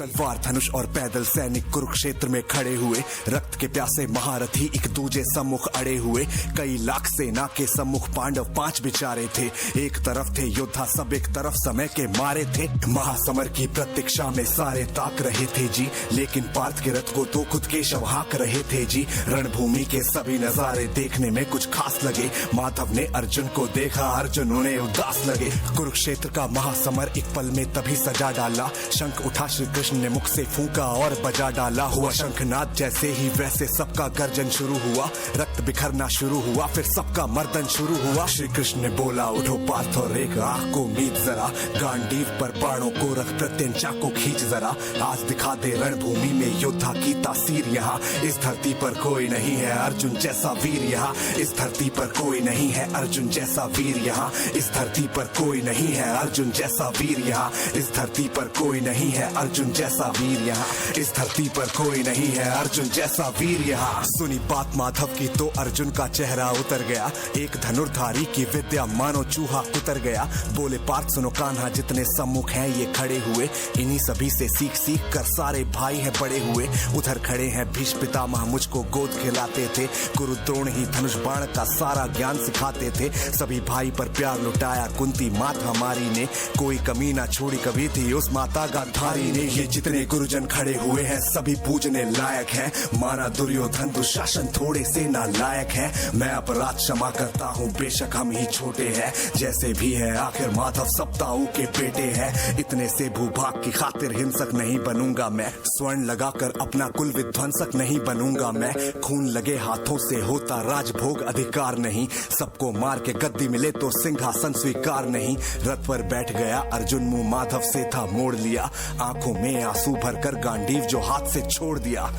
तलवार धनुष और पैदल सैनिक कुरुक्षेत्र में खड़े हुए, रक्त के प्यासे महारथी एक दूजे सम्मुख अड़े हुए। कई लाख सेना के सम्मुख पांडव 5 बिचारे थे। एक तरफ थे योद्धा सब, एक तरफ समय के मारे थे। महासमर की प्रतीक्षा में सारे ताक रहे थे जी, लेकिन पार्थ के रथ को तो खुद केशव हाँक रहे थे जी। रणभूमि के सभी नजारे देखने में कुछ खास लगे। माधव ने अर्जुन को देखा, अर्जुन उन्हें उदास लगे। कुरुक्षेत्र का महासमर एक पल में तभी सजा डाला। शंख उठा श्री कृष्ण ने मुख से फूंका और बजा डाला। हुआ शंखनाद जैसे ही वैसे सबका गर्जन शुरू हुआ। रक्त बिखरना शुरू हुआ, फिर सबका मर्दन शुरू हुआ। श्री कृष्ण ने बोला, उठो पार्थ और एक आंख को मीट जरा। गांडीव पर बाणों को रख प्रत्यंचा को खींच जरा। आज दिखा दे रणभूमि में योद्धा की तासीर यहाँ। इस धरती पर कोई नहीं है अर्जुन जैसा वीर यहाँ। इस धरती पर कोई नहीं है अर्जुन जैसा वीर यहाँ। इस धरती पर कोई नहीं है अर्जुन जैसा वीर यहाँ। इस धरती पर कोई नहीं है अर्जुन जैसा वीर यहाँ। इस धरती पर कोई नहीं है अर्जुन जैसा वीर यहाँ। सुनी बात माधव की तो अर्जुन का चेहरा उतर गया। एक धनुर्धारी की विद्या मानो चूहा कुतर गया। बोले पार्थ सुनो कान्हा, जितने सम्मुख हैं ये खड़े हुए, इन्हीं सभी से सीख सीख कर सारे भाई हैं बड़े हुए। उधर खड़े हैं भीष्म पितामह, मुझको गोद खिलाते थे। गुरु द्रोण ही धनुष बाण का सारा ज्ञान सिखाते थे। सभी भाई पर प्यार लुटाया कुंती मात हमारी ने। कोई कमी ना छोड़ी कभी थी उस माता गांधारी ने। ये जितने गुरुजन खड़े हुए हैं सभी पूजने लायक हैं। माना दुर्योधन दुशासन थोड़े से नालायक हैं। मैं अपराध क्षमा करता हूँ बेशक हम ही छोटे हैं। जैसे भी है आखिर माधव सब ताऊ के बेटे हैं। इतने से भूभाग की खातिर हिंसक नहीं बनूंगा मैं। स्वर्ण लगाकर अपना कुल विध्वंसक नहीं बनूंगा मैं। खून लगे हाथों से होता राजभोग अधिकार नहीं। सबको मार के गद्दी मिले तो सिंहासन स्वीकार नहीं। रथ पर बैठ गया अर्जुन, मुंह माधव से था मोड़ लिया। आंखों में आंसू भरकर गांडीव जो हाथ से छोड़ दिया।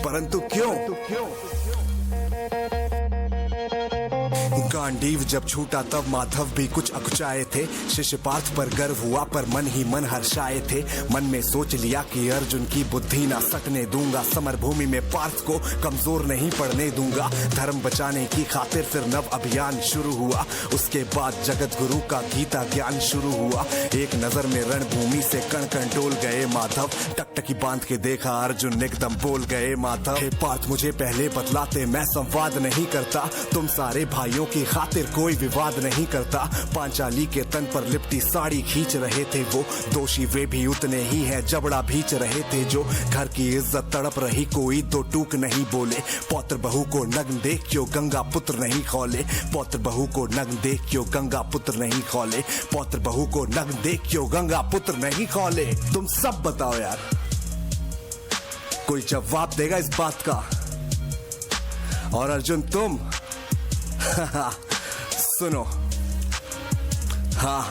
परंतु क्यों? गांडीव जब छूटा तब माधव भी कुछ अकुचाए थे। शिष्य पार्थ पर गर्व हुआ पर मन ही मन हर्षाए थे। मन में सोच लिया कि अर्जुन की बुद्धि ना सकने दूंगा। समर भूमि में पार्थ को कमजोर नहीं पड़ने दूंगा। धर्म बचाने की खातिर फिर नव अभियान शुरू हुआ। उसके बाद जगत गुरु का गीता ज्ञान शुरू हुआ। एक नजर में रणभूमि से कण कण डोल गए माधव। टकटकी बांध के देखा अर्जुन एकदम बोल गए माधव। हे पार्थ मुझे पहले बतलाते, मैं संवाद नहीं करता। तुम सारे भाइयों की खातिर कोई विवाद नहीं करता। पांचाली के तन पर लिपटी साड़ी खींच रहे थे वो। दोषी वे भी उतने ही हैं, जबड़ा भींच रहे थे जो। घर की इज्जत तड़प रही, कोई दो टूक नहीं बोले। पौत्र बहू को नग्न देख क्यों गंगा पुत्र नहीं खौले। पौत्र बहू को नग्न देख क्यों गंगा पुत्र नहीं खौले। पौत्र बहू को नग्न देख क्यों गंगा पुत्र नहीं खौले। तुम सब बताओ यार, कोई जवाब देगा इस बात का? और अर्जुन तुम सुनो, हाँ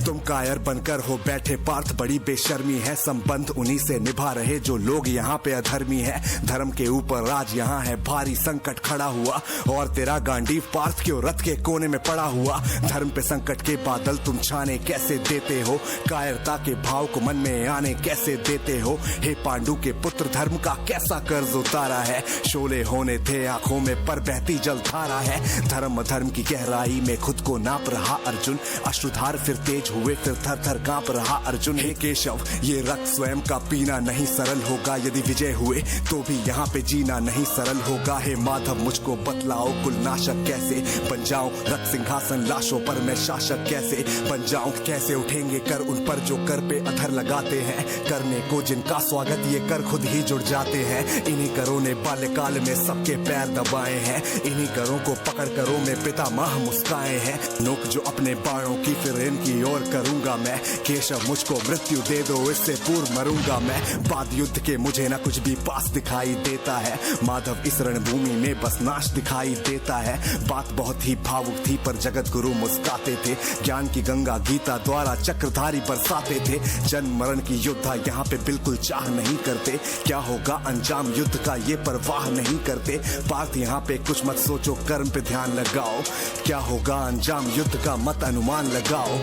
तुम कायर बनकर हो बैठे पार्थ, बड़ी बेशर्मी है। संबंध उन्हीं से निभा रहे जो लोग यहाँ पे अधर्मी है। धर्म के ऊपर राज यहाँ है, भारी संकट खड़ा हुआ। और तेरा गांडीव पार्थ क्यों रथ के कोने में पड़ा हुआ। धर्म पे संकट के बादल तुम छाने कैसे देते हो। कायरता के भाव को मन में आने कैसे देते हो। हे पांडु के पुत्र, धर्म का कैसा कर्ज उतारा है। शोले होने थे आंखों में पर बहती जलधारा है। धर्म अधर्म की गहराई में खुद को नाप रहा अर्जुन। अश्रुधार फिर तेज हुए, फिर थर थर कांप रहा अर्जुन। हे केशव, ये रक्त स्वयं का पीना नहीं सरल होगा। यदि विजय हुए तो भी यहाँ पे जीना नहीं सरल होगा। हे माधव मुझको बतलाओ, कुल नाशक कैसे बन जाऊं। रक्त सिंहासन लाशों पर मैं शासक कैसे बन जाऊं। कैसे उठेंगे कर उन पर जो कर पे अधर लगाते हैं। करने को जिनका स्वागत ये कर खुद ही जुड़ जाते हैं। इन्हीं करों ने बाल्यकाल में सबके पैर दबाए हैं। इन्हीं करों को पकड़ करों में पितामह मुस्काए हैं। नोक जो अपने बाणों की फिर इनकी ओर करूंगा मैं। केशव मुझको मृत्यु दे दो, इससे पूर्व मरूंगा मैं। बाद युद्ध के मुझे ना कुछ भी पास दिखाई देता है। माधव इस रणभूमि में बस नाश दिखाई देता है। बात बहुत ही भावुक थी पर जगत गुरु मुस्काते थे। ज्ञान की गंगा गीता द्वारा चक्रधारी बरसाते थे। जन्म मरण की योद्धा यहाँ पे बिल्कुल चाह नहीं करते। क्या होगा अंजाम युद्ध का ये परवाह नहीं करते। पार्थ यहाँ पे कुछ मत सोचो, कर्म पे ध्यान लगाओ। क्या होगा अंजाम युद्ध का मत अनुमान लगाओ।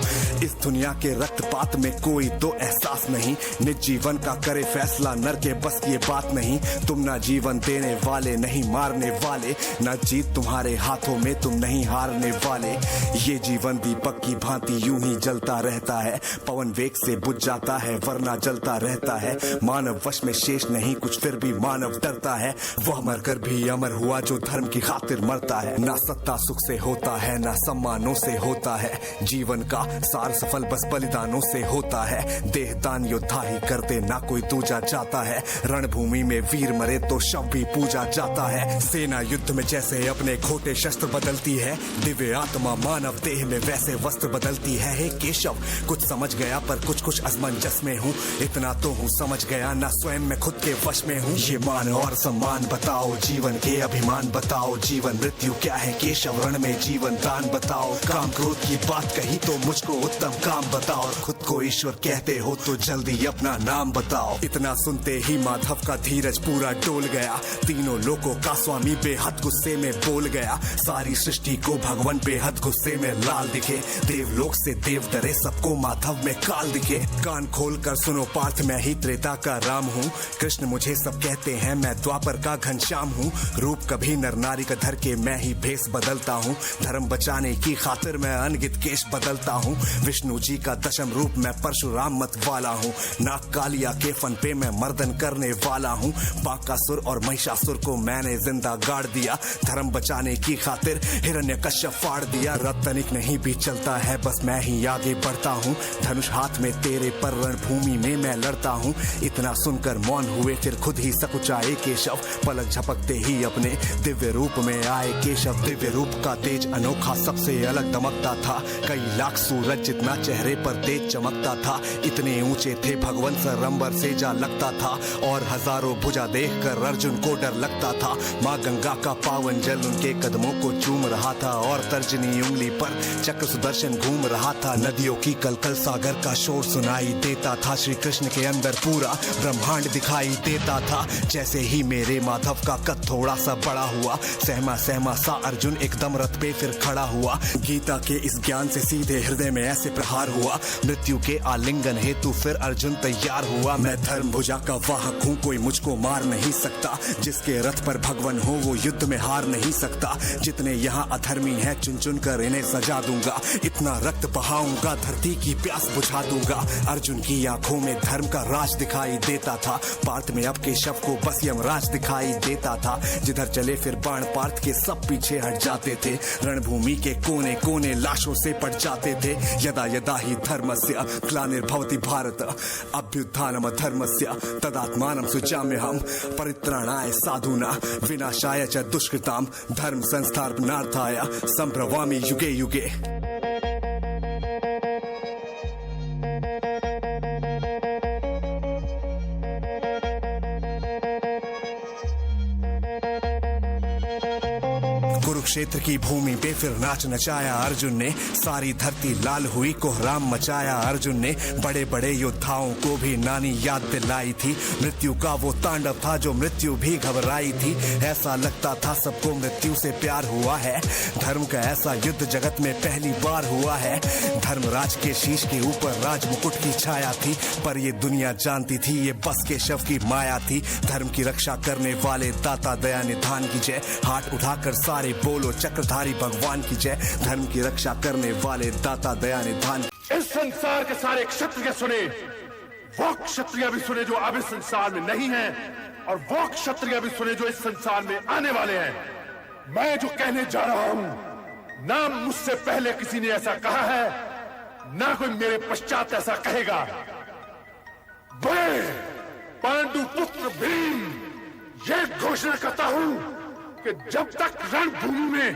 इस दुनिया के रक्तपात में कोई तो एहसास नहीं, निज जीवन का करे फैसला नर के बस की ये बात नहीं। तुम ना जीवन देने वाले नहीं मारने वाले, ना जीत तुम्हारे हाथों में तुम नहीं हारने वाले। ये जीवन दीपक की भांति यूं ही जलता रहता है, पवन वेग से बुझ जाता है वरना जलता रहता है। मानव वश में शेष नहीं कुछ फिर भी मानव डरता है, वह मरकर भी अमर हुआ जो धर्म की खातिर मरता है। ना सत्ता सुख से होता है ना सम्मानों से होता है, जीवन का सार सफल बस बलिदानों से होता है। देहदान योद्धा ही करते ना कोई दूजा जाता है, रणभूमि में वीर मरे तो शव भी पूजा जाता है। सेना युद्ध में जैसे अपने खोटे शस्त्र बदलती है, दिव्य आत्मा मानव देह में वैसे वस्त्र बदलती है। हे केशव कुछ समझ गया पर कुछ कुछ असमंजस में हूँ, इतना तो हूँ समझ गया ना स्वयं मैं खुद के वश में हूँ। ये मान और सम्मान बताओ, जीवन के अभिमान बताओ, जीवन मृत्यु क्या है केशव रण में जीवन दान बताओ। काम क्रोध की बात कही तो मुझको उत्तम काम बताओ, और खुद को ईश्वर कहते हो तो जल्दी अपना नाम बताओ। इतना सुनते ही माधव का धीरज पूरा डोल गया, तीनों लोगों का स्वामी बेहद गुस्से में बोल गया। सारी सृष्टि को भगवान बेहद गुस्से में लाल दिखे, देवलोक से देव डरे सबको माधव में काल दिखे। कान खोल कर सुनो पार्थ मैं ही त्रेता का राम हूँ, कृष्ण मुझे सब कहते हैं मैं द्वापर का घनश्याम हूँ। रूप कभी नर नारी का धर के मैं ही भेष बदलता हूँ, धर्म बचाने की खातिर मैं अनगित केश बदलता हूँ। विष्णु जी का दशम रूप मैं परशुराम मत वाला हूँ, नाग कालिया के फन पे मैं मर्दन करने वाला हूँ। बाकासुर और महिषासुर को मैंने जिंदा गाड़ दिया, धर्म बचाने की खातिर हिरण्यकश्यप फाड़ दिया। रतनिक नहीं भी चलता है बस मैं ही आगे बढ़ता हूँ, धनुष हाथ में तेरे पर रणभूमि में मैं लड़ता हूँ। इतना सुनकर मौन हुए फिर खुद ही सकुचाए केशव, पलक झपकते ही अपने दिव्य रूप में आए केशव। दिव्य रूप का तेज अनोखा सबसे अलग दमकता था, कई लाख सूरज जितना चेहरे पर तेज चमकता था। इतने ऊंचे थे भगवान सरंबर से जा लगता था, और हजारों भुजा देखकर अर्जुन को डर लगता था। माँ गंगा का पावन जल उनके कदमों को चूम रहा था, और तर्जनी उंगली पर चक्र सुदर्शन घूम रहा था। नदियों की कलकल सागर का शोर सुनाई देता था, श्री कृष्ण के अंदर पूरा ब्रह्मांड दिखाई देता था। जैसे ही मेरे माधव का कद थोड़ा सा बड़ा हुआ, सहमा सहमा सा अर्जुन एकदम रथ पे फिर खड़ा हुआ। गीता के इस ज्ञान से सीधे हृदय में ऐसे प्रहार हुआ, मृत्यु के आलिंगन हेतु फिर अर्जुन तैयार हुआ। मैं धर्म भुजा का वाहक हूँ, कोई मुझको मार नहीं सकता, जिसके रथ पर भगवान हो वो युद्ध में हार नहीं सकता। जितने यहाँ अधर्मी हैं चुन चुन कर इन्हें सजा दूंगा, इतना रक्त बहाऊंगा धरती की प्यास बुझा दूंगा। अर्जुन की आंखों में धर्म का राज दिखाई देता था, पार्थ में अब के शव को बस यमराज दिखाई देता था। जिधर चले फिर बाण पार्थ के सब पीछे हट जाते थे, रणभूमि के कोने कोने लाशों से पट जाते थे। यदा यदा ही धर्मस्य ग्लानिर्भवति भारत, अभ्युत्थानम धर्मस्य तदात्मानं सृजाम्यहम्, परित्राणाय साधूनां विनाशाय च दुष्कृतां, धर्म संस्थापनार्थाय संभ्रवामि युगे युगे। कुरुक्षेत्र की भूमि पे फिर नाच नचाया अर्जुन ने, सारी धरती लाल हुई कोहराम मचाया अर्जुन ने। बड़े बड़े योद्धाओं को भी नानी याद दिलाई थी, मृत्यु का वो तांडव था जो मृत्यु भी घबराई थी। ऐसा लगता था सबको मृत्यु से प्यार हुआ है, धर्म का ऐसा युद्ध जगत में पहली बार हुआ है। धर्मराज के शीश के ऊपर राज मुकुट की छाया थी, पर ये दुनिया जानती थी ये बस के शव की माया थी। धर्म की रक्षा करने वाले दाता दया निधान की जय, हाथ उठाकर सारे बोलो चक्रधारी भगवान की जय। धर्म की रक्षा करने वाले दाता दया निधान। इस संसार के सारे क्षत्रिय सुने, वो क्षत्रिय भी सुने जो अब इस संसार में नहीं है, और वो क्षत्रिय भी सुने जो इस संसार में आने वाले हैं। मैं जो कहने जा रहा हूं, ना मुझसे पहले किसी ने ऐसा कहा है, ना कोई मेरे पश्चात ऐसा कहेगा। मैं पांडु पुत्र भीम ये घोषणा करता हूं कि जब तक रणभूमि में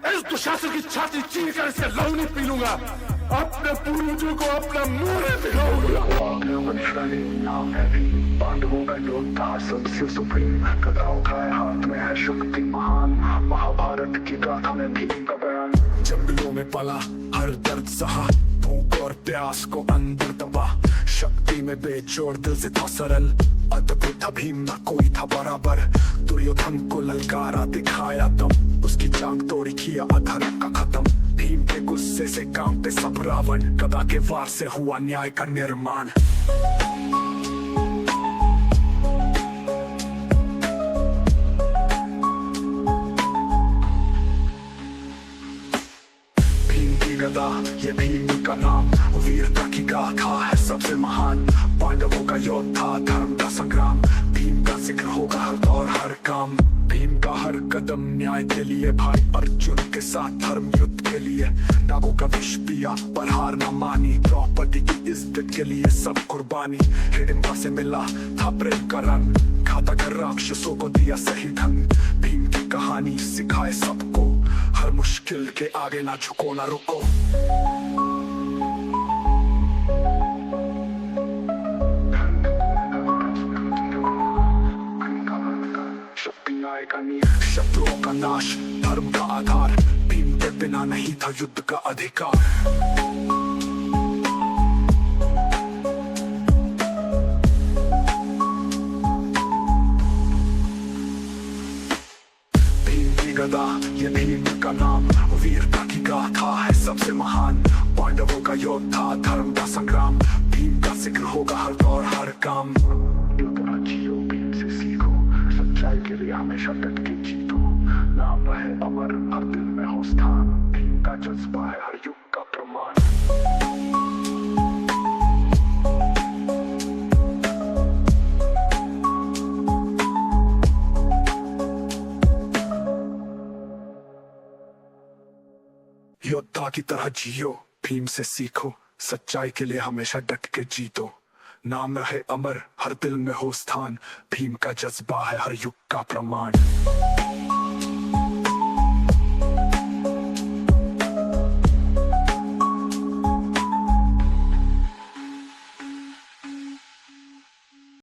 इस दुशासन की छाती चीर कर इससे लहू नहीं पी लूंगा, अपने पूर्वजों को अपना मुंह नहीं दिखाऊंगा। पांडवों का योद्धा सबसे सुप्रीम, गदा उठाए हाथ में है शक्ति महान, महाभारत की गाथा में भीम का बयान। जंगलों में पला हर दर्द सहा, भूख और प्यास को अंदर दबा, शक्ति में बेजोड़ दिल से था सरल, अद्भुत था भीम ना कोई था बराबर। दुर्योधन को ललकारा दिखाया दम, उसकी जांग तोड़ी किया अधर्म का खत्म। भीम के गुस्से से कांपते सब रावण, गदा के वार से हुआ न्याय का निर्माण। गदा ये भीम का नाम, वीरता की गाथा है सबसे महान। पांडवों का योद्धा, धर्म का संग्राम, भीम का जिक्र होगा हर दौर हर काम। भीम का हर कदम न्याय के लिए, भाई अर्जुन के साथ धर्म युद्ध के लिए। नागों का विष पिया पर हार न मानी, द्रौपदी की इज्जत के लिए सब कुर्बानी। हिडिंबा से मिला था प्रेम का रंग, घातक कर राक्षसों को दिया सही ढंग। भीम की कहानी सिखाए सबको, हर मुश्किल के आगे ना झुको ना रुको। शत्रुओं का नाश, धर्म का आधार, भीम के बिना नहीं था युद्ध का अधिकार। गदा ये भीम का नाम, वीरता की गाथा है सबसे महान। पांडवों का योद्धा, धर्म का संग्राम, भीम का जिक्र होगा हर दौर हर काम। युद्ध जियो, भीम से सीखो, सच्चाई के लिए हमेशा डट के जीतो। नाम रहे अमर, हर दिल में हो स्थान, भीम का जज्बा है हर युग का प्रमाण। योद्धा की तरह जियो, भीम से सीखो, सच्चाई के लिए हमेशा डट के जीतो। नाम रहे अमर, हर दिल में हो स्थान, भीम का जज्बा है हर युग का प्रमाण।